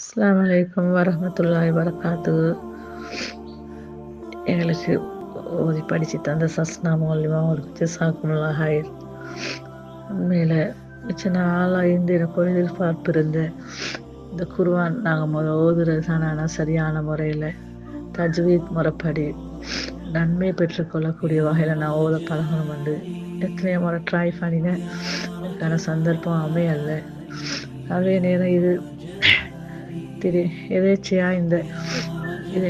அஸ்ஸலாமு அலைக்கும் வரஹ்மத்துல்லாஹி வரகாத்துஹு. எங்களுக்கு ஓதி படித்து தந்த சஸ்னா மௌலிமா அவங்களுக்கு ஜஸாக்குமுல்லாஹ் ஹைர். உண்மையில் மிச்ச நாளாக எனக்கு ஒரு எதிர்பார்ப்பு இருந்தேன். இந்த குர்ஆன் நாங்கள் ஓதுறது தான், ஆனால் சரியான முறையில் தஜ்வீத் முறைப்படி நன்மை பெற்றுக்கொள்ளக்கூடிய வகையில் நான் ஓத பழகணும் வந்து எத்தனையோ முறை ட்ரை பண்ணினேன். அதுக்கான சந்தர்ப்பம் அமையலை. அதே நேரம் இது எதேச்சியாக இது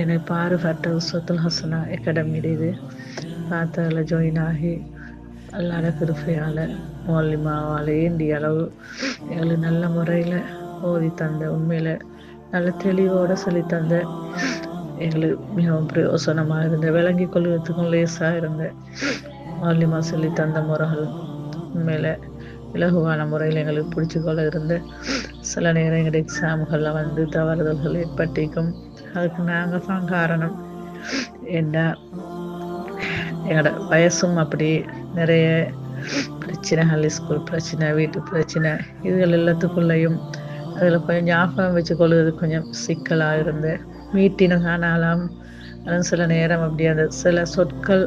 எனக்கு பாடுபட்ட உஸ்வத்துல் ஹசனா அகாடமி இது பார்த்ததில் ஜாயின் ஆகி அல்லாட கிருபையால் மௌலிமாவால் ஏண்டிய அளவு எங்களுக்கு நல்ல முறையில் ஓதி தந்த, உண்மையில் நல்ல தெளிவோடு சொல்லி தந்த, எங்களுக்கு மிகவும் பிரயோசனமாக இருந்த, விளங்கி கொள்வதற்கும் லேசாக இருந்த மௌலிமா சொல்லி தந்த முறைகள் உண்மையில் இலகுவான முறையில் எங்களுக்கு பிடிச்சிக்கொள்ள இருந்த. சில நேரம் எங்களுடைய எக்ஸாம்களில் வந்து தவறுதல்கள் ஏற்பட்டிருக்கும். அதுக்கு நாங்கள் தான் காரணம். ஏன்னா எங்களோட வயசும் அப்படி நிறைய பிரச்சனைகள், ஸ்கூல் பிரச்சனை, வீட்டு பிரச்சனை, இதுகள் எல்லாத்துக்குள்ளேயும் அதில் கொஞ்சம் ஞாபகம் வச்சு கொள்வது கொஞ்சம் சிக்கலாக இருந்து மீட்டினும் காணாலாம். சில நேரம் அப்படி அந்த சில சொற்கள்,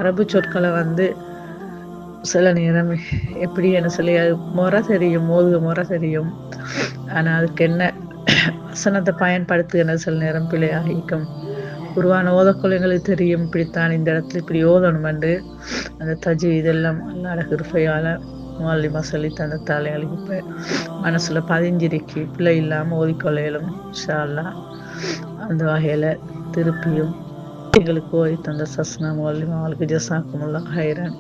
அரபு சொற்களை வந்து சில நேரம் எப்படி என்ன சொல்லி அது முறை தெரியும், ஓதுக முறை தெரியும், ஆனால் அதுக்கு என்ன வசனத்தை பயன்படுத்துகிற சில நேரம் பிழையாகிக்கும். குர்ஆன் ஓதக்குள் எங்களுக்கு தெரியும், இப்படித்தான் இந்த இடத்துல இப்படி ஓதணும் என்று. அந்த தஜ்வீத் இதெல்லாம் அல்லாஹ் கிருபையால் மௌலிமா சொல்லி தந்த எங்களுக்கு இப்போ மனசில் பதிஞ்சிருக்கி பிள்ளை இல்லாமல் ஓதிக்கொள்ளையிலும் இன்ஷா அல்லாஹ். அந்த வகையில் திருப்பியும் எங்களுக்கு ஓதி தந்த சஸ்னா மௌலிமா அவளுக்கு ஜஸாக்குமுல்லாஹ் ஹைரன்.